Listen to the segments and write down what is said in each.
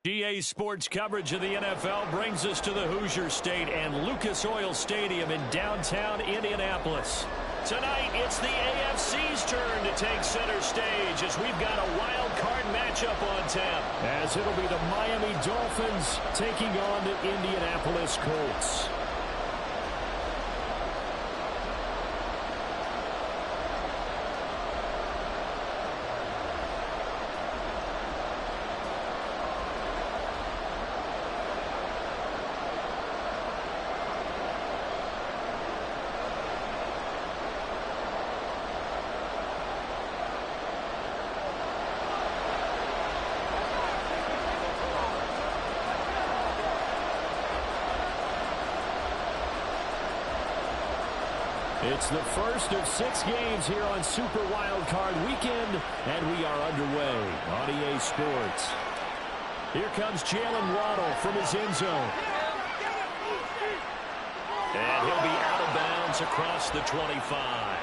GA Sports coverage of the NFL brings us to the Hoosier State and Lucas Oil Stadium in downtown Indianapolis. Tonight, it's the AFC's turn to take center stage as we've got a wild card matchup on tap. As it'll be the Miami Dolphins taking on the Indianapolis Colts. It's the first of 6 games here on Super Wildcard Weekend, and we are underway on EA Sports. Here comes Jalen Waddle from his end zone. And he'll be out of bounds across the 25.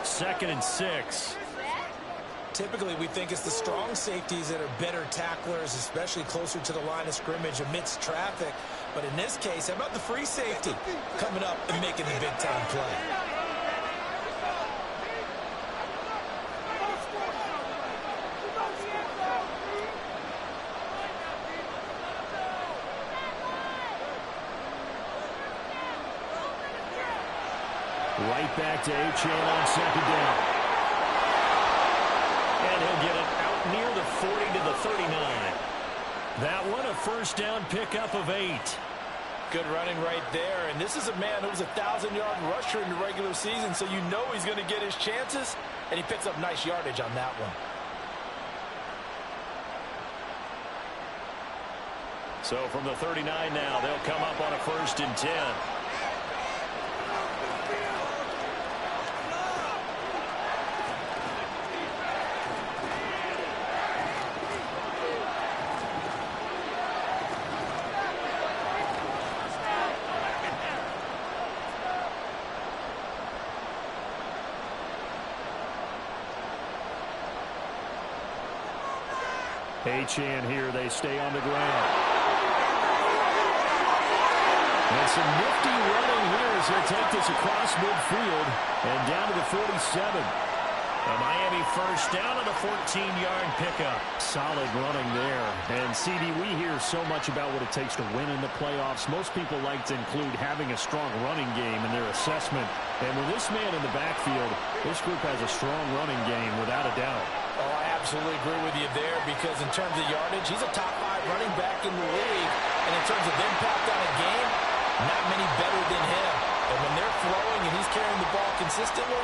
Second and 6. Typically, we think it's the strong safeties that are better tacklers, especially closer to the line of scrimmage amidst traffic. But in this case, how about the free safety coming up and making the big-time play? Right back to Achane on second down. And he'll get it out near the 40 to the 39. That one a first down pickup of 8. Good running right there. And this is a man who was a 1,000-yard rusher in the regular season, so you know he's going to get his chances. And he picks up nice yardage on that one. So from the 39 now, they'll come up on a first and 10. Achane here, they stay on the ground. And some nifty running here as they take this across midfield and down to the 47. A Miami first down on a 14-yard pickup. Solid running there. And CD, we hear so much about what it takes to win in the playoffs. Most people like to include having a strong running game in their assessment. And with this man in the backfield, this group has a strong running game without a doubt. Oh, I absolutely agree with you there because in terms of yardage, he's a top 5 running back in the league. And in terms of impact on a game, not many better than him. And when they're throwing and he's carrying the ball consistently,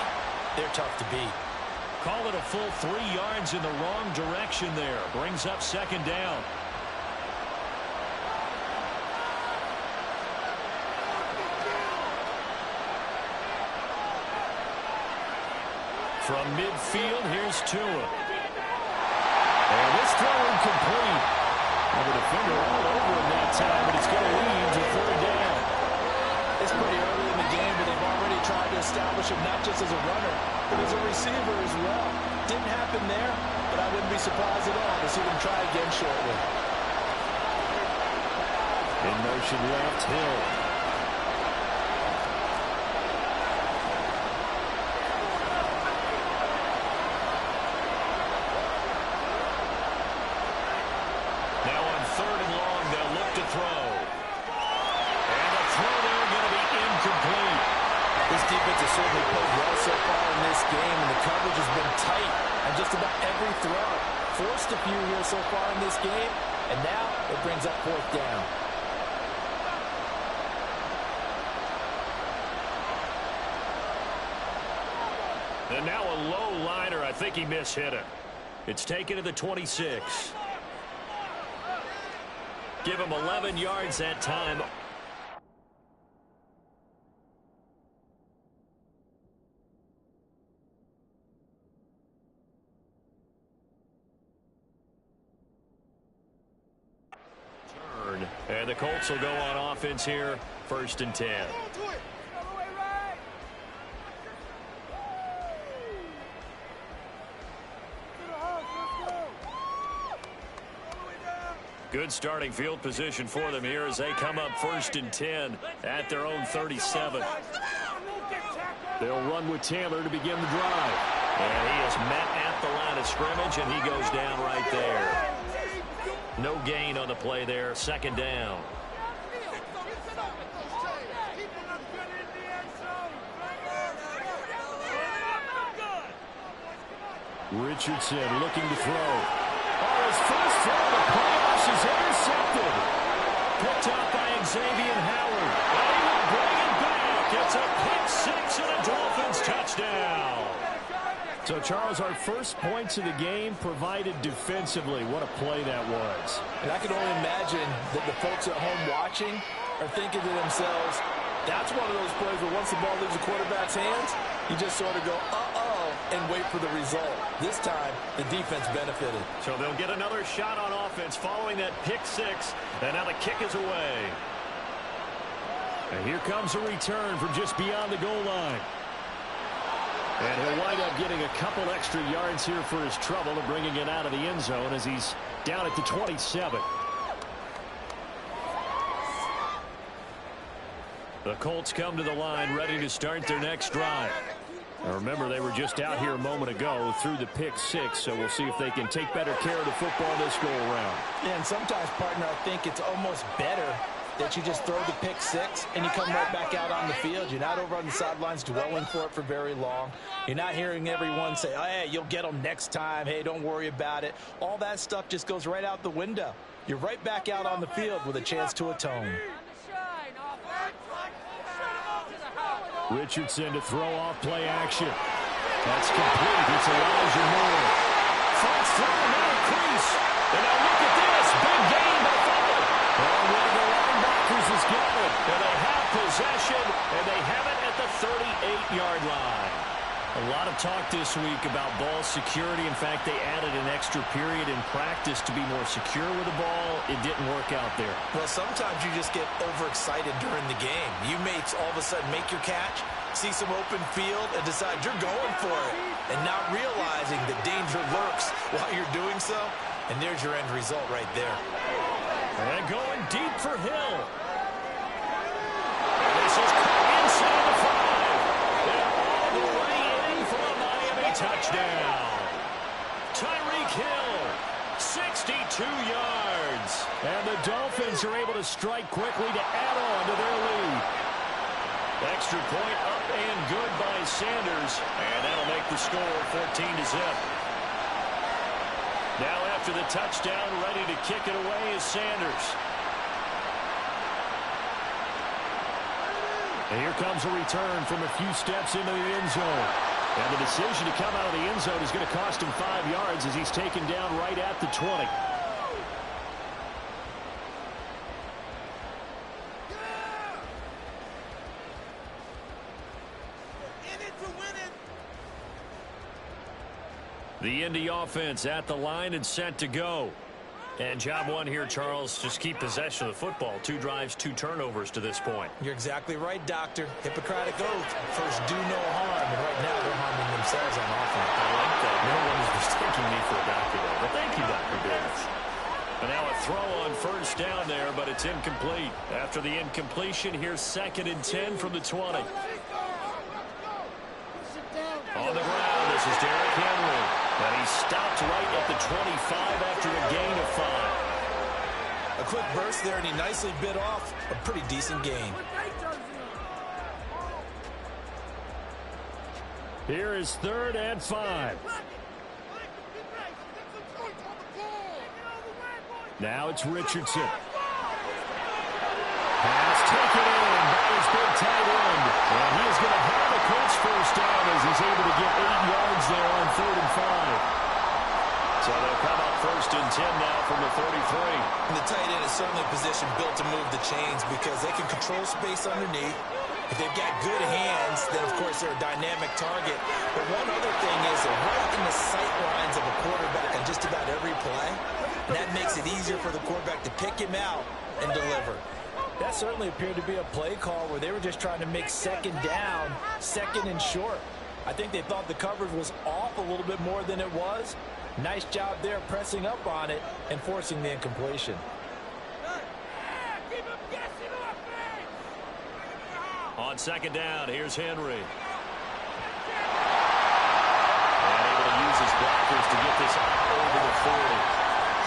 they're tough to beat. Call it a full 3 yards in the wrong direction there. Brings up second down. From midfield, here's Tua. And this throw incomplete. And the defender all over him that time, but it's going to lead to 3rd down. It's pretty early in the game, but they've already tried to establish him not just as a runner, but as a receiver as well. Didn't happen there, but I wouldn't be surprised at all to see them try again shortly. In motion left, Hill. Now on 3rd and long, they'll look to throw. And the throw there going to be incomplete. This defense has certainly played well so far in this game, and the coverage has been tight on just about every throw. Forced a few here so far in this game, and now it brings up 4th down. And now a low liner. I think he mishit it. It's taken to the 26. Give him 11 yards that time. And the Colts will go on offense here, 1st and 10. Good starting field position for them here as they come up 1st and 10 at their own 37. They'll run with Taylor to begin the drive. And he is met at the line of scrimmage, and he goes down right there. No gain on the play there, 2nd down. Richardson looking to throw. Oh, his first throw of the playoffs is intercepted. Picked up by Xavier Howard. And he will bring it back. It's a pick 6 and a Dolphins touchdown. So, Charles, our first points of the game provided defensively. What a play that was. And I can only imagine that the folks at home watching are thinking to themselves, that's one of those plays where once the ball leaves the quarterback's hands, you just sort of go, uh-oh, and wait for the result. This time, the defense benefited. So they'll get another shot on offense following that pick 6, and now the kick is away. And here comes a return from just beyond the goal line. And he'll wind up getting a couple extra yards here for his trouble and bringing it out of the end zone as he's down at the 27. The Colts come to the line ready to start their next drive. Now remember, they were just out here a moment ago through the pick 6, so we'll see if they can take better care of the football this go around. Yeah, and sometimes, partner, I think it's almost better that you just throw the pick 6 and you come right back out on the field. You're not over on the sidelines dwelling for it for very long. You're not hearing everyone say, oh, hey, you'll get them next time. Hey, don't worry about it. All that stuff just goes right out the window. You're right back out on the field with a chance to atone. Richardson to throw off play action. That's complete. It's Elijah Moore. Fronts throw, now crease. And now look at this. Big gain by Fuller. And one of the linebackers has got it. And they have possession, and they have it at the 38-yard line. A lot of talk this week about ball security. In fact, they added an extra period in practice to be more secure with the ball. It didn't work out there. Well, sometimes you just get overexcited during the game. You may all of a sudden make your catch, see some open field, and decide you're going for it, and not realizing the danger lurks while you're doing so. And there's your end result right there. And going deep for Hill. And this is caught inside the 5. Touchdown. Tyreek Hill, 62 yards. And the Dolphins are able to strike quickly to add on to their lead. Extra point up and good by Sanders. And that'll make the score 14-0. Now after the touchdown, ready to kick it away is Sanders. And here comes a return from a few steps into the end zone. And the decision to come out of the end zone is going to cost him 5 yards as he's taken down right at the 20. The Indy offense at the line and set to go. And job one here, Charles, just keep possession of the football. 2 drives, 2 turnovers to this point. You're exactly right, Doctor. Hippocratic oath. First, do no harm. And right now, they're harming themselves on offense. I like that. No one is mistaking me for a doctor, though. But thank you, Dr. Davis. And now a throw on first down there, but it's incomplete. After the incompletion, here's 2nd and 10 from the 20. On the ground, this is Derrick Henry. And he stopped right at the 25 after a gain of 5. A quick burst there, and he nicely bit off a pretty decent gain. Here is 3rd and 5. Now it's Richardson. Pass taken in by his big tight end. And he is going to have the Colts first down as he's able to get 8 move the chains because they can control space underneath. If they've got good hands, then, of course, they're a dynamic target. But one other thing is they're right in the sight lines of a quarterback on just about every play. And that makes it easier for the quarterback to pick him out and deliver. That certainly appeared to be a play call where they were just trying to make second down, second and short. I think they thought the coverage was off a little bit more than it was. Nice job there pressing up on it and forcing the incompletion. On second down, here's Henry. And able to use his blockers to get this over the 40.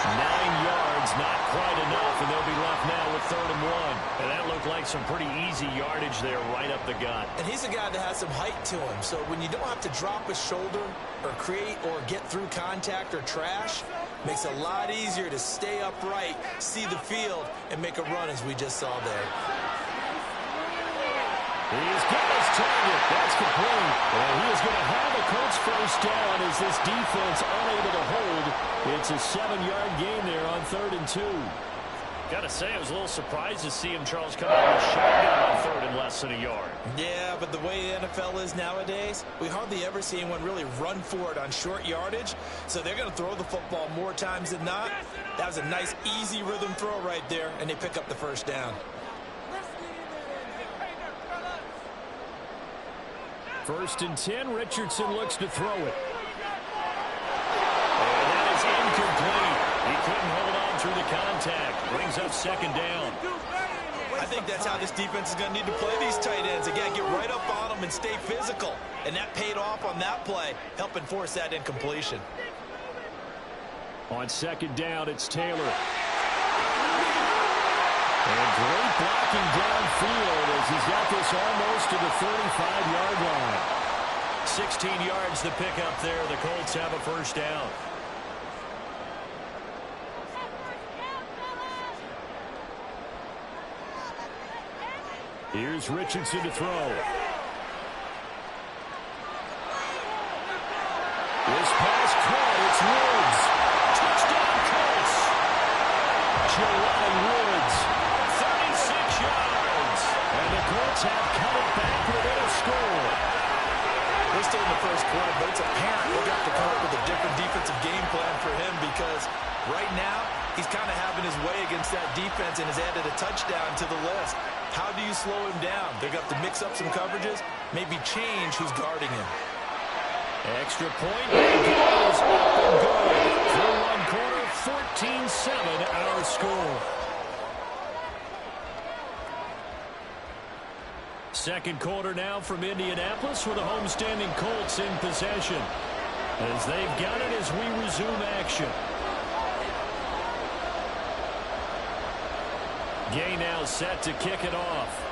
9 yards, not quite enough, and they'll be left now with 3rd and 1. And that looked like some pretty easy yardage there right up the gut. And he's a guy that has some height to him, so when you don't have to drop a shoulder or create or get through contact or trash, makes it a lot easier to stay upright, see the field, and make a run as we just saw there. He's got his target. That's complete. And he is going to have a Colts first down as this defense unable to hold. It's a 7-yard gain there on 3rd and 2. Got to say, I was a little surprised to see him, Charles, come out with a shotgun on 3rd and less than a yard. Yeah, but the way the NFL is nowadays, we hardly ever see anyone really run for it on short yardage. So they're going to throw the football more times than not. That was a nice, easy rhythm throw right there, and they pick up the first down. First and 10, Richardson looks to throw it. And that is incomplete. He couldn't hold on through the contact. Brings up second down. I think that's how this defense is going to need to play these tight ends. Again, get right up on them and stay physical. And that paid off on that play, helping force that incompletion. On second down, it's Taylor. And great blocking downfield as he's got this almost to the 45-yard line. 16 yards to pick up there. The Colts have a first down. Here's Richardson to throw. This pass caught. It's Woods. Touchdown Colts. Jelani Woods. 36 yards. And the Colts have cut it back within a score. We're still in the first quarter, but it's apparent they're going to have to come up with a different defensive game plan for him because right now he's kind of having his way against that defense and has added a touchdown to the list. How do you slow him down? They're going to have to mix up some coverages, maybe change who's guarding him. Extra point. And goes up and good. Through one quarter, 14-7 our score. Second quarter now from Indianapolis with the homestanding Colts in possession. As they've got it as we resume action. Gay now set to kick it off.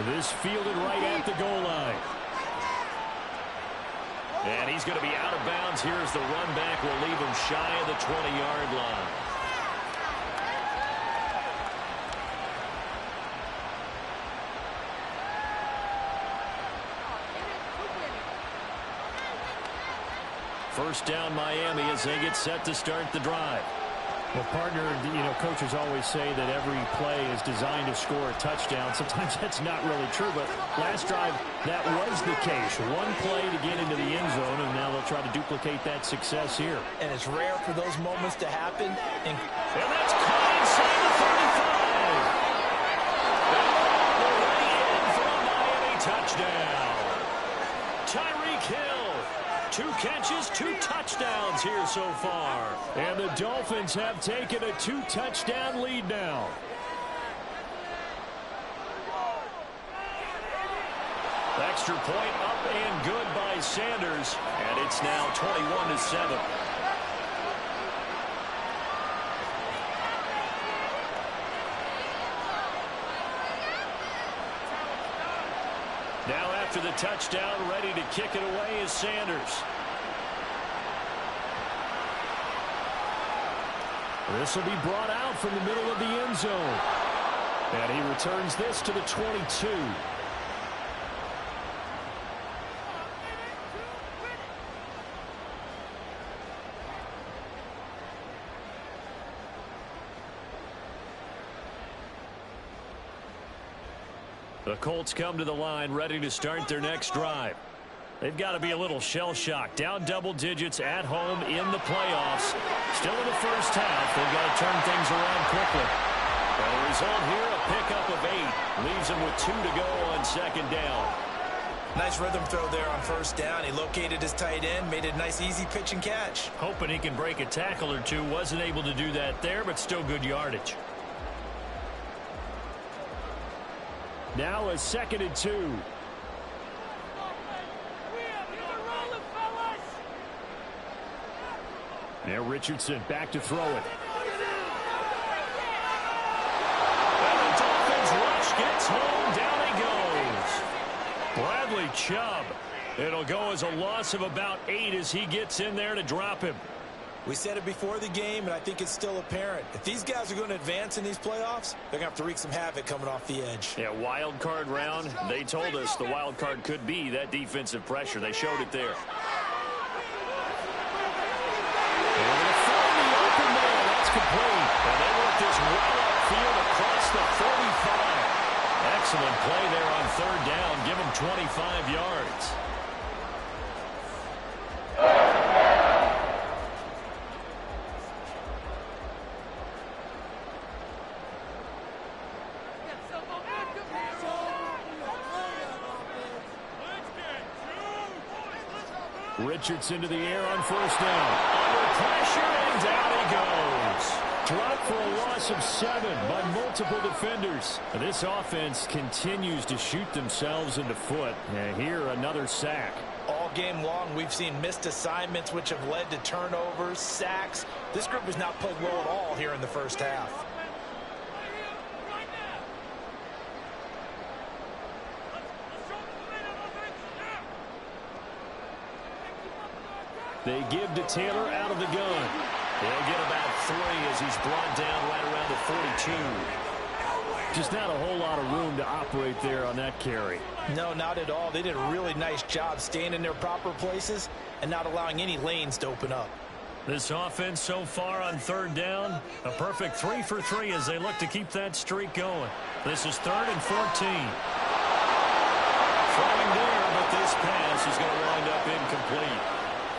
This fielded right at the goal line. And he's going to be out of bounds. Here's the run back. Will leave him shy of the 20-yard line. First down Miami as they get set to start the drive. Well, partner, coaches always say that every play is designed to score a touchdown. Sometimes that's not really true, but last drive, that was the case. One play to get into the end zone, and now they'll try to duplicate that success here. And it's rare for those moments to happen. And that's caught inside the 35. And all the way in for a Miami touchdown. Tyreek Hill. 2 catches, 2 touchdowns here so far. And the Dolphins have taken a 2-touchdown lead now. Extra point up and good by Sanders. And it's now 21-7. Now after the touchdown, ready to kick it away is Sanders. This will be brought out from the middle of the end zone. And he returns this to the 22. The Colts come to the line ready to start their next drive. They've got to be a little shell-shocked. Down double digits at home in the playoffs. Still in the first half. They've got to turn things around quickly. And the result here, a pickup of 8. Leaves them with 2 to go on second down. Nice rhythm throw there on first down. He located his tight end, made it a nice easy pitch and catch. Hoping he can break a tackle or two. Wasn't able to do that there, but still good yardage. Now a 2nd and 2. Now Richardson back to throw it. And the Dolphins rush gets home. Down he goes. Bradley Chubb. It'll go as a loss of about 8 as he gets in there to drop him. We said it before the game, and I think it's still apparent. If these guys are going to advance in these playoffs, they're going to have to wreak some havoc coming off the edge. Yeah, wild card round. They told us the wild card could be that defensive pressure. They showed it there. Complete. And they work this well upfield across the 45. Excellent play there on 3rd down. Give them 25 yards. Richardson to the air on 1st down. Under pressure, and down he goes. Dropped for a loss of 7 by multiple defenders. This offense continues to shoot themselves in the foot. And here, another sack. All game long, we've seen missed assignments, which have led to turnovers, sacks. This group has not played well at all here in the first half. They give to Taylor out of the gun. They'll get about 3 as he's brought down right around the 42. Just not a whole lot of room to operate there on that carry. No, not at all. They did a really nice job staying in their proper places and not allowing any lanes to open up. This offense so far on 3rd down, a perfect 3 for 3 as they look to keep that streak going. This is 3rd and 14. Throwing there, but this pass is going to wind up incomplete.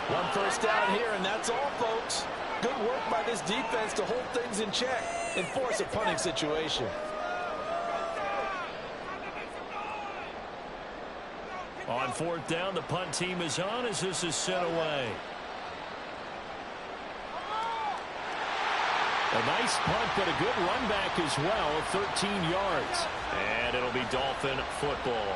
1 first down here, and that's all, folks. Good work by this defense to hold things in check and force a punting situation. On 4th down, the punt team is on as this is sent away. A nice punt, but a good run back as well, 13 yards. And it'll be Dolphin football.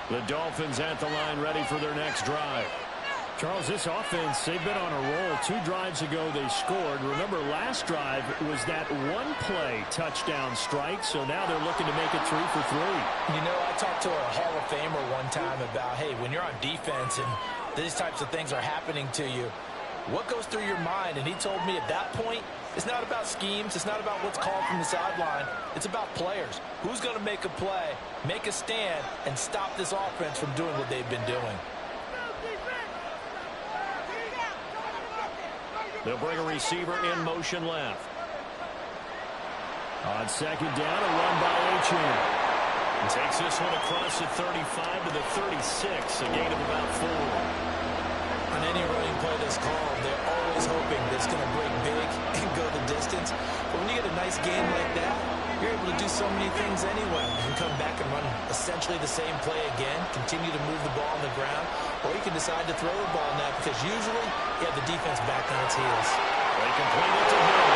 The Dolphins at the line ready for their next drive. Charles, this offense, they've been on a roll. 2 drives ago they scored. Remember, last drive was that 1-play touchdown strike, so now they're looking to make it 3 for 3. You know, I talked to a Hall of Famer one time about, hey, when you're on defense and these types of things are happening to you, what goes through your mind? And he told me at that point, it's not about schemes. It's not about what's called from the sideline. It's about players. Who's going to make a play, make a stand, and stop this offense from doing what they've been doing? They'll bring a receiver in motion left. On 2nd down, a run by Achane. Takes this one across the 35 to the 36, a gain of about 4. On any running play that's called, they're always hoping that it's going to break big and go the distance. But when you get a nice game like that, you're able to do so many things anyway. You can come back and run essentially the same play again, continue to move the ball on the ground, or you can decide to throw the ball now because usually you have the defense back on its heels. They complete it to him.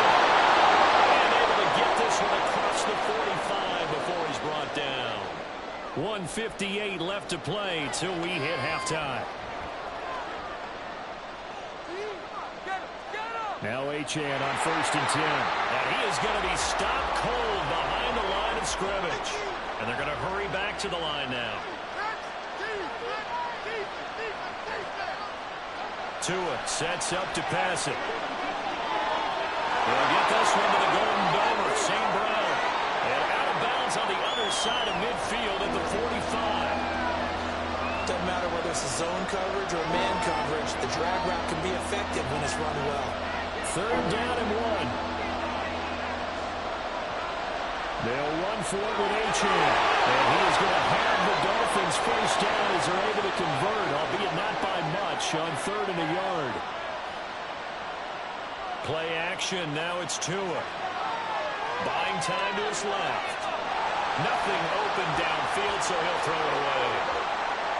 And able to get this one across the 45 before he's brought down. 1:58 left to play till we hit halftime. Now Achane on 1st and 10. And he is going to be stopped cold behind the line of scrimmage. And they're going to hurry back to the line now. Tua sets up to pass it. They'll get this one to the Golden Domer, St. Brown. And out of bounds on the other side of midfield at the 45. Doesn't matter whether it's a zone coverage or man coverage, the drag route can be effective when it's run well. 3rd down and 1. They'll run for it with Achane. And he is going to have the Dolphins first down as they're able to convert, albeit not by much, on 3rd and a yard. Play action, now it's Tua. Buying time to his left. Nothing open downfield, so he'll throw it away.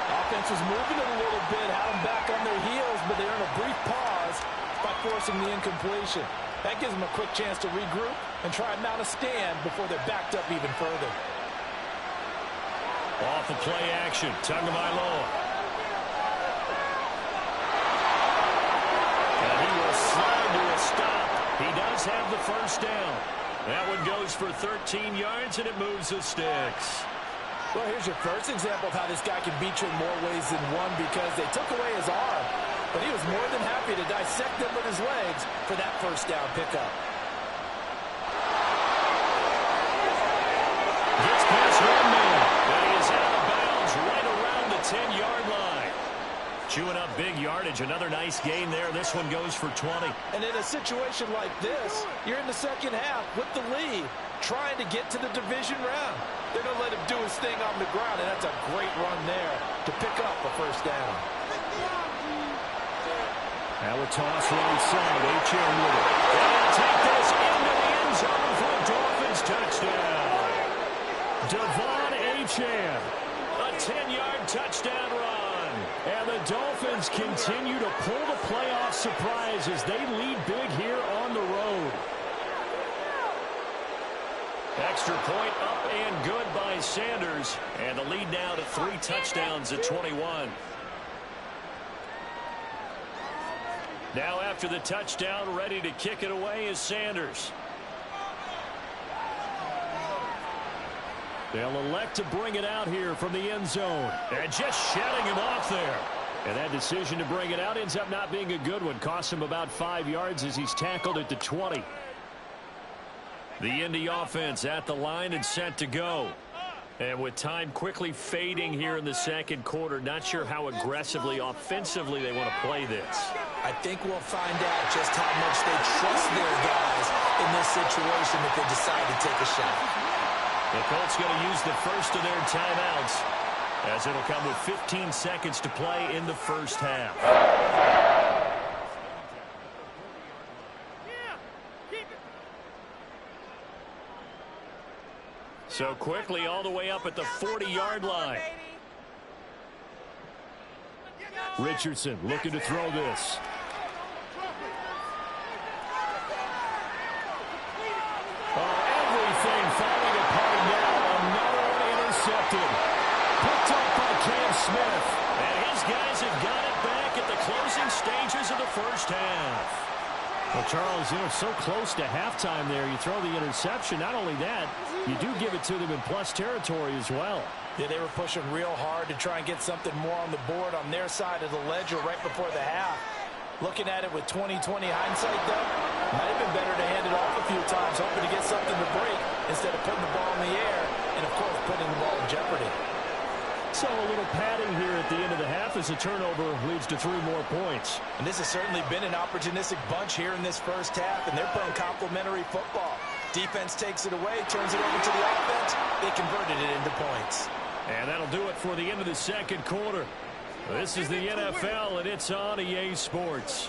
Offense was moving it a little bit, had them back on their heels, but they earned a brief pause by forcing the incompletion. That gives them a quick chance to regroup and try and mount a stand before they're backed up even further. Off the play action, Tagovailoa. And he will slide to a stop. He does have the first down. That one goes for 13 yards, and it moves the sticks. Well, here's your first example of how this guy can beat you in more ways than one, because they took away his arm, but he was more than happy to dissect them with his legs for that first down pickup. Gets past one man, and he is out of bounds right around the 10-yard line. Chewing up big yardage. Another nice gain there. This one goes for 20. And in a situation like this, you're in the second half with the lead, trying to get to the division round. They're going to let him do his thing on the ground, and that's a great run there to pick up a first down. Now a toss right side. Achane with it. They'll take this into the end zone for a Dolphins touchdown. Devon Achane. A 10-yard touchdown run. And the Dolphins continue to pull the playoff surprise as they lead big here on the road. Extra point up and good by Sanders. And the lead now to 3 touchdowns at 21. Now after the touchdown, ready to kick it away is Sanders. They'll elect to bring it out here from the end zone. And just shedding him off there. And that decision to bring it out ends up not being a good one. Costs him about 5 yards as he's tackled at the 20. The Indy offense at the line and set to go. And with time quickly fading here in the second quarter, not sure how aggressively, offensively they want to play this. I think we'll find out just how much they trust their guys in this situation if they decide to take a shot. The Colts going to use the first of their timeouts as it'll come with 15 seconds to play in the first half. So quickly all the way up at the 40-yard line. Richardson looking to throw this. Everything falling apart now. Another one intercepted. Picked up by Cam Smith. And his guys have got it back at the closing stages of the first half. Well, Charles, so close to halftime there. You throw the interception. Not only that, you do give it to them in plus territory as well. Yeah, they were pushing real hard to try and get something more on the board on their side of the ledger right before the half. Looking at it with 20/20 hindsight, though, might have been better to hand it off a few times, hoping to get something to break instead of putting the ball in the air and, of course, putting the ball in jeopardy. So a little padding here at the end of the half as the turnover leads to 3 more points. And this has certainly been an opportunistic bunch here in this first half, and they're playing complementary football. Defense takes it away, turns it over to the offense. They converted it into points. And that'll do it for the end of the second quarter. This is the NFL, and it's on EA Sports.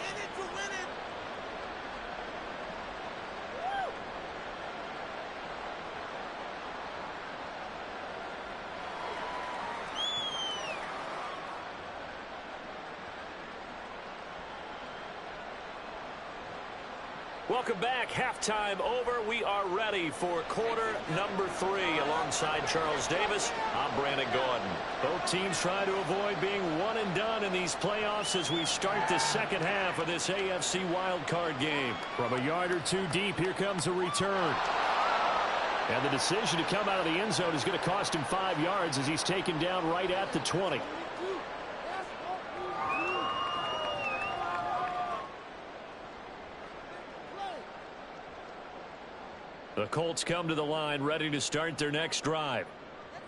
Welcome back. Halftime over. We are ready for quarter number 3. Alongside Charles Davis, I'm Brandon Gordon. Both teams try to avoid being one and done in these playoffs as we start the second half of this AFC wildcard game. From a yard or 2 deep, here comes a return. And the decision to come out of the end zone is going to cost him 5 yards as he's taken down right at the 20. The Colts come to the line ready to start their next drive.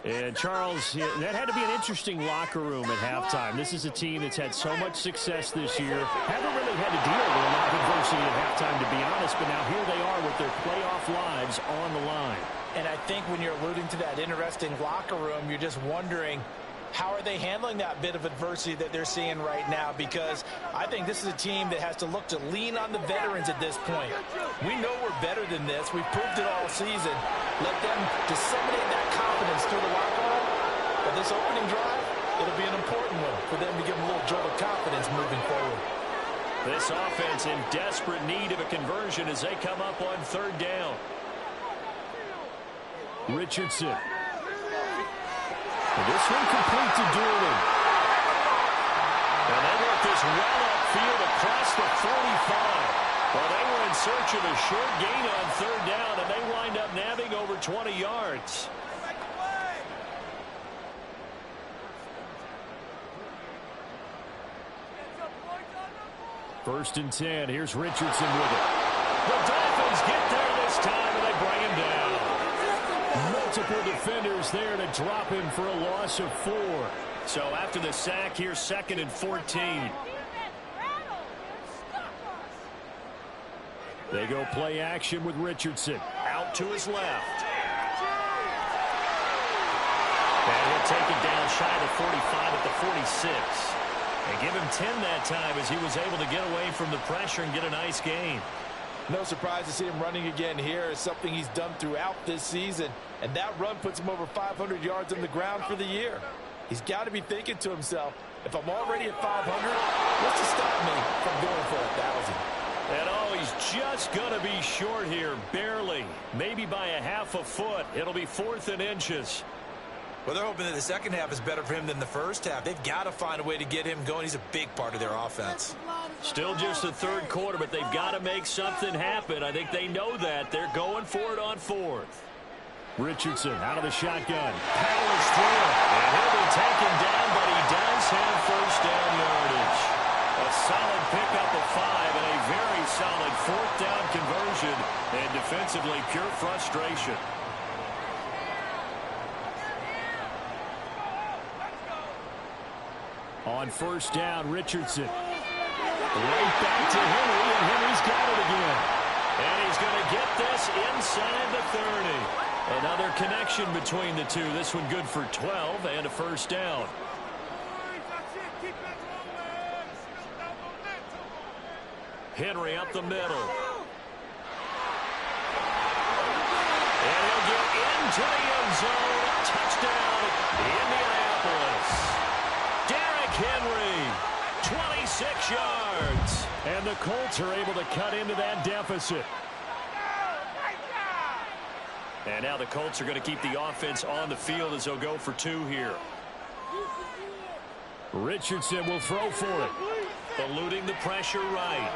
And, Charles, that had to be an interesting locker room at halftime. This is a team that's had so much success this year. Haven't really had to deal with a lot of adversity at halftime, to be honest, but now here they are with their playoff lives on the line. And I think when you're alluding to that interesting locker room, you're just wondering, how are they handling that bit of adversity that they're seeing right now? Because I think this is a team that has to look to lean on the veterans at this point. We know we're better than this. We've proved it all season. Let them disseminate that confidence through the locker room. But this opening drive, it'll be an important one for them to give them a little jolt of confidence moving forward. This offense in desperate need of a conversion as they come up on third down. Richardson. This one complete to Doolin. And they work this well upfield across the 45. Well, they were in search of a short gain on third down, and they wind up nabbing over 20 yards. First and 10. Here's Richardson with it. The Dolphins get there this time, and they bring him down. Multiple defenders there to drop him for a loss of 4. So after the sack, here's 2nd and 14. They go play action with Richardson. Out to his left. And he'll take it down shy of the 45 at the 46. And give him 10 that time as he was able to get away from the pressure and get a nice gain. No surprise to see him running again here. It's something he's done throughout this season. And that run puts him over 500 yards on the ground for the year. He's got to be thinking to himself, if I'm already at 500, what's to stop me from going for 1,000? And oh, he's just going to be short here, barely. Maybe by a half a foot. It'll be 4th and inches. Well, they're hoping that the second half is better for him than the first half. They've got to find a way to get him going. He's a big part of their offense. Still just the third quarter, but they've got to make something happen. I think they know that. They're going for it on 4th. Richardson out of the shotgun. Powers through it. And he'll be taken down, but he does have first down yardage. A solid pickup of 5 and a very solid 4th down conversion. And defensively, pure frustration. On first down, Richardson. Right back to Henry, and Henry's got it again. And he's going to get this inside the 30. Another connection between the two. This one good for 12 and a first down. Henry up the middle. And he'll get into the end zone. Touchdown, Indianapolis. Derrick Henry, 26 yards. And the Colts are able to cut into that deficit. And now the Colts are going to keep the offense on the field as they'll go for 2 here. Richardson will throw for it. Eluding the pressure right.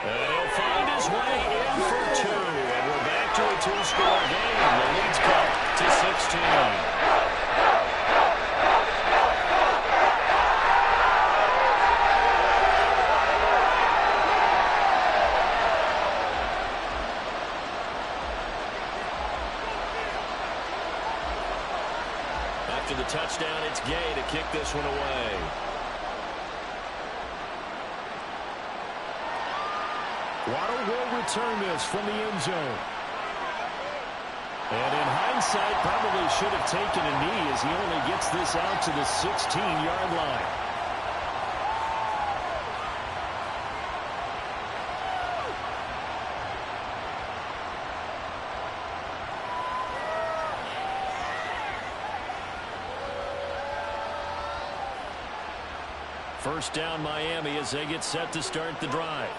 And he'll find his way in for 2. And we're back to a 2-score game. The lead's cut to 16. After the touchdown, it's Gay to kick this one away. Waddle will return this from the end zone. And in hindsight, probably should have taken a knee as he only gets this out to the 16-yard line. First down Miami as they get set to start the drive.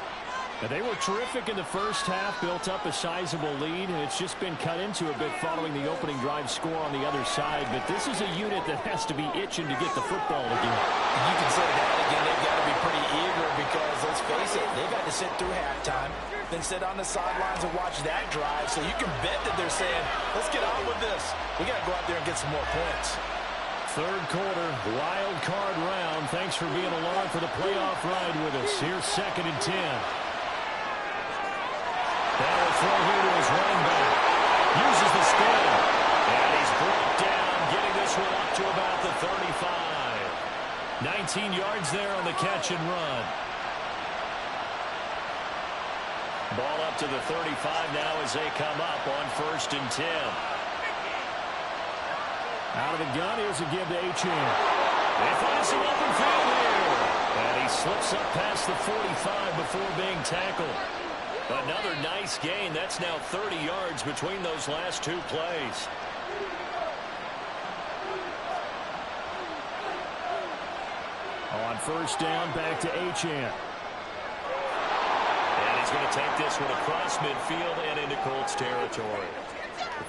Now, they were terrific in the first half, built up a sizable lead, and it's just been cut into a bit following the opening drive score on the other side. But this is a unit that has to be itching to get the football again. You can say that again. They've got to be pretty eager because, let's face it, they've had to sit through halftime, then sit on the sidelines and watch that drive. So you can bet that they're saying, let's get on with this. We got to go out there and get some more points. Third quarter, wild card round. Thanks for being along for the playoff ride with us. Here's 2nd and 10. That'll throw here to his running back. Uses the spin. And he's brought down, getting this this one up to about the 35. 19 yards there on the catch and run. Ball up to the 35 now as they come up on 1st and 10. Out of the gun, here's a give to Achane. They find some open field here. And he slips up past the 45 before being tackled. Another nice gain. That's now 30 yards between those last two plays. On 1st down, back to Achane. And he's going to take this one across midfield and into Colts territory.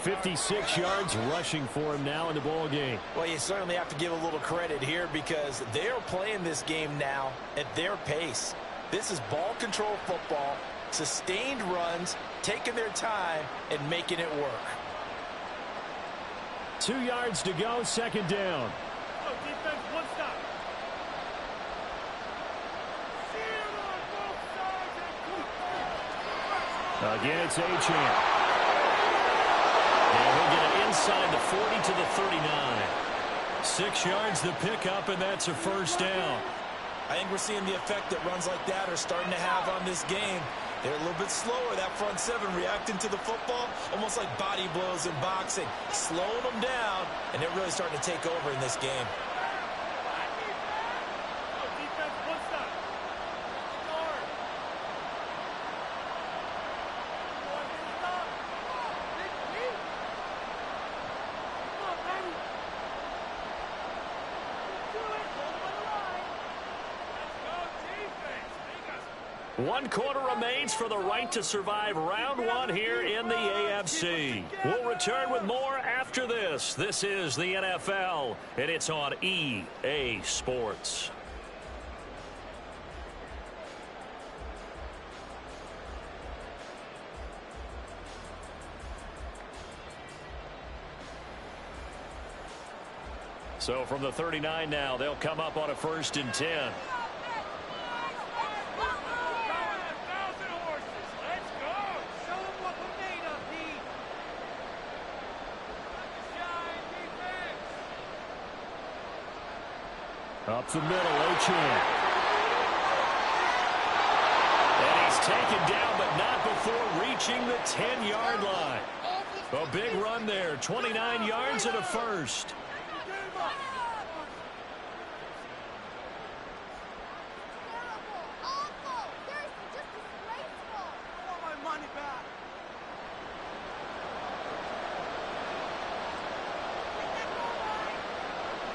56 yards rushing for him now in the ball game. Well, you certainly have to give a little credit here because they're playing this game now at their pace. This is ball control football, sustained runs, taking their time, and making it work. 2 yards to go, 2nd down. Defense, one stop. Again, it's Achane. And he'll get it inside the 40 to the 39. 6 yards the pickup, and that's a 1st down. I think we're seeing the effect that runs like that are starting to have on this game. They're a little bit slower, that front seven, reacting to the football, almost like body blows in boxing, slowing them down, and they're really starting to take over in this game. Defense, one stop. Guard. Come on, baby. Do it. Hold on the line. Let's go, defense. One quarter remains for the right to survive round one here in the AFC. We'll return with more after this. This is the NFL, and it's on EA Sports. So from the 39 now, they'll come up on a 1st and 10. Up the middle, Achane. And he's taken down, but not before reaching the 10-yard line. A big run there, 29 yards and a 1st.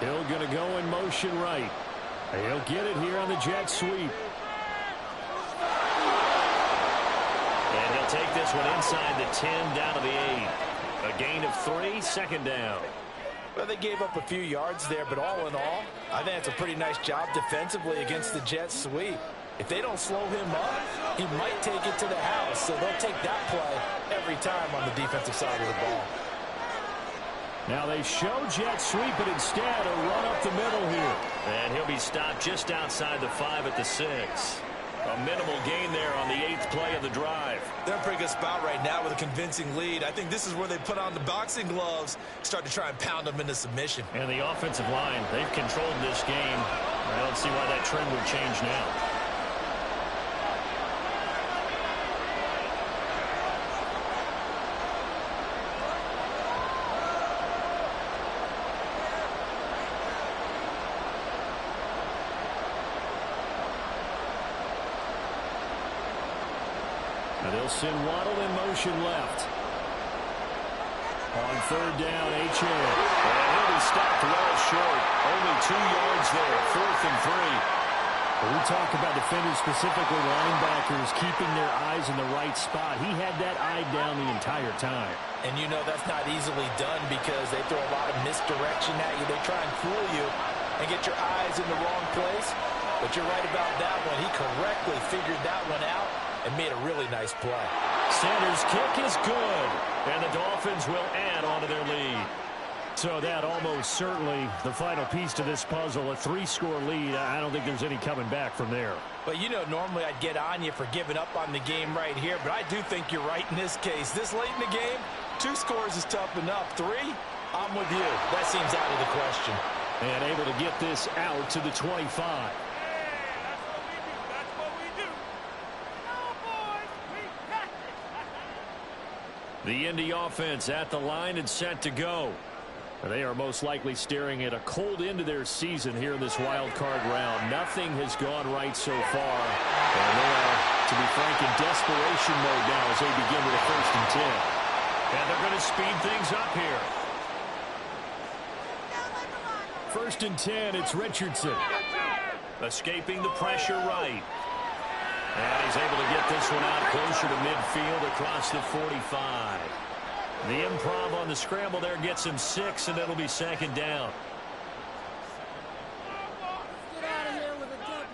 Hill going to go in motion right. He'll get it here on the jet sweep. And he'll take this one inside the 10 down to the 8. A gain of 3, 2nd down. Well, they gave up a few yards there, but all in all, I think it's a pretty nice job defensively against the jet sweep. If they don't slow him up, he might take it to the house, so they'll take that play every time on the defensive side of the ball. Now they show jet sweep, but instead a run up the middle here. And he'll be stopped just outside the 5 at the 6. A minimal gain there on the 8th play of the drive. They're in a pretty good spot right now with a convincing lead. I think this is where they put on the boxing gloves, start to try and pound them into submission. And the offensive line, they've controlled this game. I don't see why that trend would change now. They'll send Waddle in motion left. On 3rd down, Achane. And he'll be stopped well short. Only 2 yards there, 4th and 3. We talk about defenders, specifically linebackers, keeping their eyes in the right spot. He had that eye down the entire time. And you know that's not easily done because they throw a lot of misdirection at you. They try and fool you and get your eyes in the wrong place. But you're right about that one. He correctly figured that one out and made a really nice play. Sanders' kick is good, and the Dolphins will add on to their lead. So that almost certainly the final piece to this puzzle, a 3-score lead. I don't think there's any coming back from there. But you know, normally I'd get on you for giving up on the game right here, but I do think you're right in this case. This late in the game, 2 scores is tough enough. 3, I'm with you. That seems out of the question. And able to get this out to the 25. Hey, that's what we do. No, boys, we got it. The Indy offense at the line and set to go. They are most likely staring at a cold end to their season here in this wild card round. Nothing has gone right so far. And they are, to be frank, in desperation mode now as they begin with a 1st and 10. And they're going to speed things up here. 1st and 10, it's Richardson. Escaping the pressure right. And he's able to get this one out closer to midfield across the 45. The improv on the scramble there gets him 6, and it'll be 2nd down.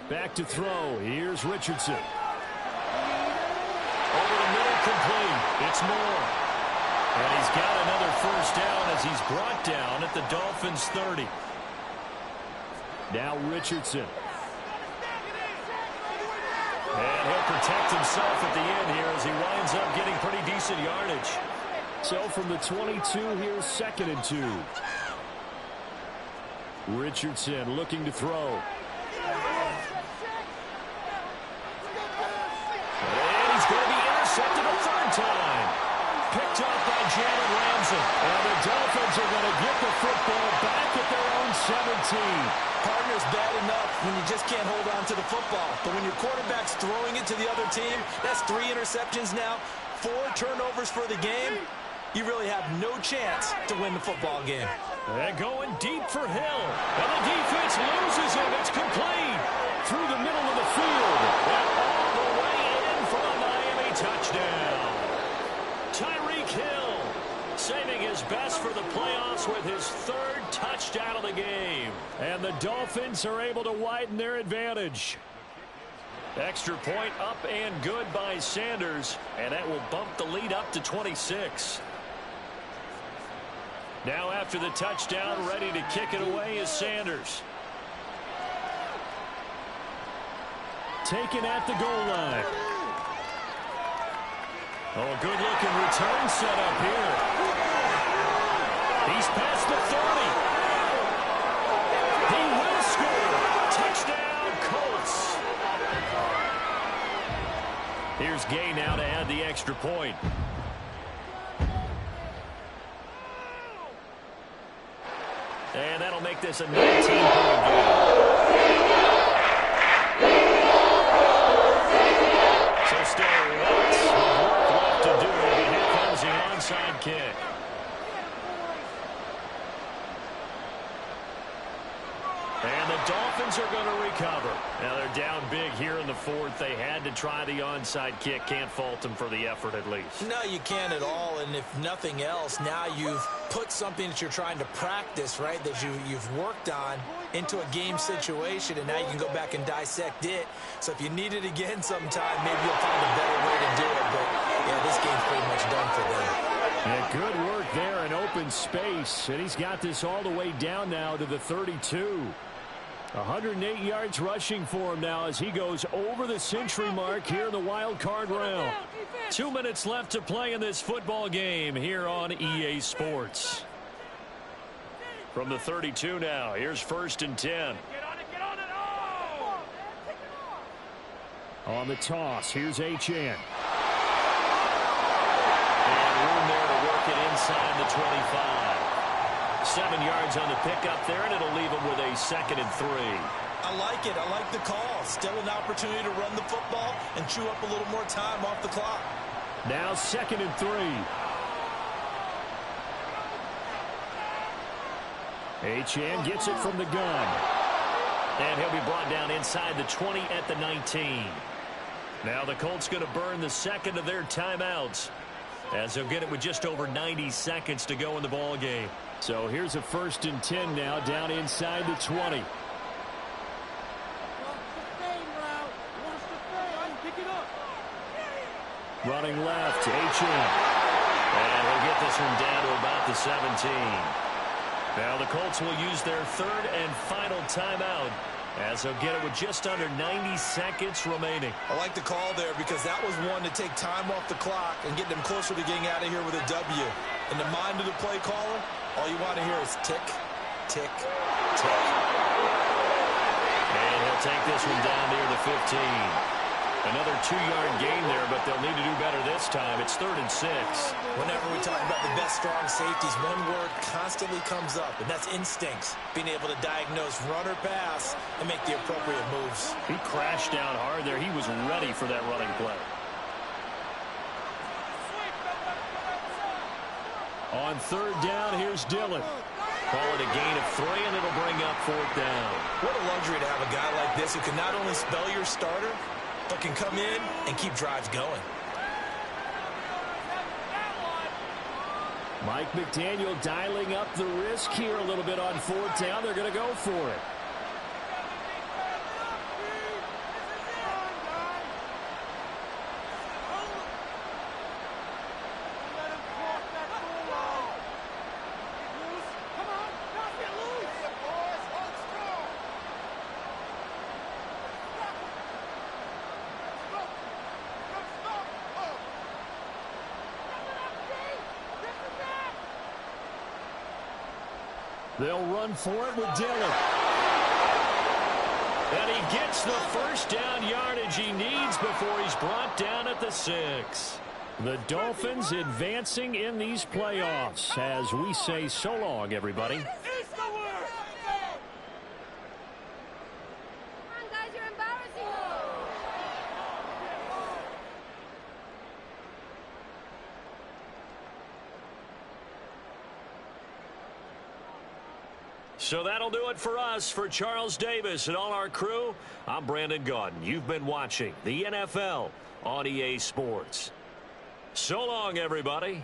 Back to throw. Here's Richardson. Over the middle, complete. It's Moore. And he's got another 1st down as he's brought down at the Dolphins' 30. Now Richardson. And he'll protect himself at the end here as he winds up getting pretty decent yardage. So from the 22, here's 2nd and 2. Richardson looking to throw. And he's going to be intercepted a 3rd time. Picked up by Jalen Ramsey. And the Dolphins are going to get the football back at their own 17. Partner's bad enough when you just can't hold on to the football. But when your quarterback's throwing it to the other team, that's 3 interceptions now, 4 turnovers for the game. You really have no chance to win the football game. And going deep for Hill. And the defense loses him. It's complete. Through the middle of the field. And all the way in for a Miami touchdown. Tyreek Hill saving his best for the playoffs with his 3rd touchdown of the game. And the Dolphins are able to widen their advantage. Extra point up and good by Sanders. And that will bump the lead up to 26. Now after the touchdown, ready to kick it away is Sanders. Taken at the goal line. Oh, good-looking return set up here. He's past the 30. He will score. Touchdown, Colts. Here's Gay now to add the extra point. And that'll make this a 19-point game. So still lots of work left to do, but here comes the onside kick. And the Dolphins are going to recover. Now they're down big here in the 4th. They had to try the onside kick. Can't fault them for the effort at least. No, you can't at all. And if nothing else, now you've put something that you're trying to practice, right, that you've worked on into a game situation, and now you can go back and dissect it. So if you need it again sometime, maybe you'll find a better way to do it. But, yeah, this game's pretty much done for them. Yeah, good work there in open space. And he's got this all the way down now to the 32. 108 yards rushing for him now as he goes over the century mark here in the wild card round. 2 minutes left to play in this football game here on EA Sports. From the 32 now, here's 1st and 10. Get on it, oh! On the toss, here's Achane. And room there to work it inside the 25. 7 yards on the pickup there, and it'll leave him with a 2nd and 3. I like it. I like the call. Still an opportunity to run the football and chew up a little more time off the clock. Now 2nd and 3. Achane gets it from the gun. And he'll be brought down inside the 20 at the 19. Now the Colts going to burn the 2nd of their timeouts as they'll get it with just over 90 seconds to go in the ball game. So here's a 1st and 10 now down inside the 20. Running left, Achane. And he'll get this one down to about the 17. Now the Colts will use their 3rd and final timeout as they'll get it with just under 90 seconds remaining. I like the call there because that was one to take time off the clock and get them closer to getting out of here with a W. In the mind of the play caller, All you want to hear is tick, tick, tick. And he'll take this one down near the 15. Another 2-yard gain there, but they'll need to do better this time. It's 3rd and 6. Whenever we talk about the best strong safeties, one word constantly comes up, and that's instincts. Being able to diagnose run or pass and make the appropriate moves. He crashed down hard there. He was ready for that running play. On 3rd down, here's Dillon. Call it a gain of 3, and it'll bring up 4th down. What a luxury to have a guy like this who can not only spell your starter, but can come in and keep drives going. Mike McDaniel dialing up the risk here a little bit on 4th down. They're going to go for it. They'll run for it with Dillon. And he gets the 1st down yardage he needs before he's brought down at the 6. The Dolphins advancing in these playoffs as we say so long, everybody. So that'll do it for us. For Charles Davis and all our crew, I'm Brandon Gaudin. You've been watching the NFL on EA Sports. So long, everybody.